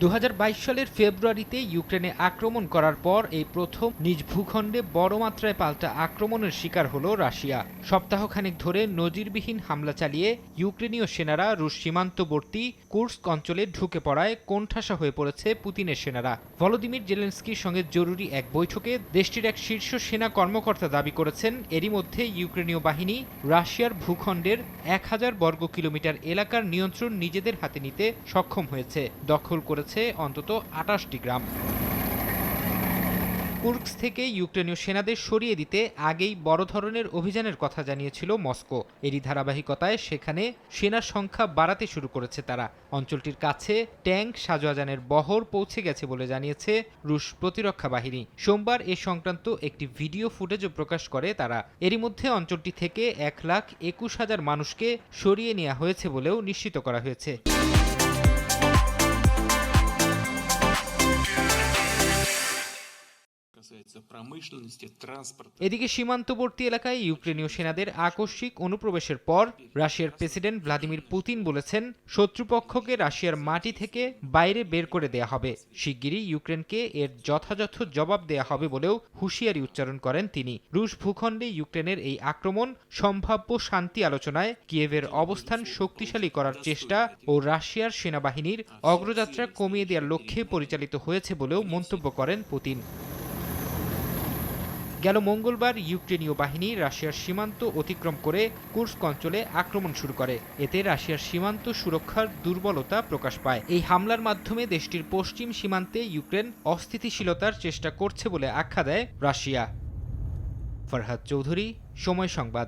2022 সালের ফেব্রুয়ারিতে ইউক্রেনে আক্রমণ করার পর এই প্রথম নিজ ভূখণ্ডে বড় মাত্রায় পাল্টা আক্রমণের শিকার হলো রাশিয়া। সপ্তাহখানেক ধরে নজিরবিহীন হামলা চালিয়ে ইউক্রেনীয় সেনারা রুশ সীমান্তবর্তী কুর্স্ক অঞ্চলে ঢুকে পড়ায় কোণঠাসা হয়ে পড়েছে পুতিনের সেনারা। ভলোদিমির জেলেনস্কির সঙ্গে জরুরি এক বৈঠকে দেশটির এক শীর্ষ সেনা কর্মকর্তা দাবি করেছেন, এরই মধ্যে ইউক্রেনীয় বাহিনী রাশিয়ার ভূখণ্ডের 1000 বর্গ কিলোমিটার এলাকার নিয়ন্ত্রণ নিজেদের হাতে নিতে সক্ষম হয়েছে, দখল করেছে অন্তত 28টি গ্রাম। কুর্স্ক থেকে ইউক্রেনীয় সেনাদের সরিয়ে দিতে আগেই বড় ধরনের অভিযানের কথা জানিয়েছিল মস্কো। এরই ধারাবাহিকতায় সেখানে সেনার সংখ্যা বাড়াতে শুরু করেছে তারা। অঞ্চলটির কাছে ট্যাঙ্ক সাজোয়াজানের বহর পৌঁছে গেছে বলে জানিয়েছে রুশ প্রতিরক্ষা বাহিনী। সোমবার এ সংক্রান্ত একটি ভিডিও ফুটেজও প্রকাশ করে তারা। এরই মধ্যে অঞ্চলটি থেকে 1,21,000 মানুষকে সরিয়ে নেওয়া হয়েছে বলেও নিশ্চিত করা হয়েছে। এদিকে সীমান্তবর্তী এলাকায় ইউক্রেনীয় সেনাদের আকস্মিক অনুপ্রবেশের পর রাশিয়ার প্রেসিডেন্ট ভ্লাদিমির পুতিন বলেছেন, শত্রুপক্ষকে রাশিয়ার মাটি থেকে বাইরে বের করে দেয়া হবে। শিগগিরই ইউক্রেনকে এর যথাযথ জবাব দেয়া হবে বলেও হুঁশিয়ারি উচ্চারণ করেন তিনি। রুশ ভূখণ্ডে ইউক্রেনের এই আক্রমণ সম্ভাব্য শান্তি আলোচনায় কিয়েভের অবস্থান শক্তিশালী করার চেষ্টা ও রাশিয়ার সেনাবাহিনীর অগ্রযাত্রা কমিয়ে দেওয়ার লক্ষ্যে পরিচালিত হয়েছে বলেও মন্তব্য করেন পুতিন। গেল মঙ্গলবার ইউক্রেনীয় বাহিনী রাশিয়ার সীমান্ত অতিক্রম করে কুর্স্ক অঞ্চলে আক্রমণ শুরু করে। এতে রাশিয়ার সীমান্ত সুরক্ষার দুর্বলতা প্রকাশ পায়। এই হামলার মাধ্যমে দেশটির পশ্চিম সীমান্তে ইউক্রেন অস্থিতিশীলতার চেষ্টা করছে বলে আখ্যা দেয় রাশিয়া। ফরহাদ চৌধুরী, সময় সংবাদ।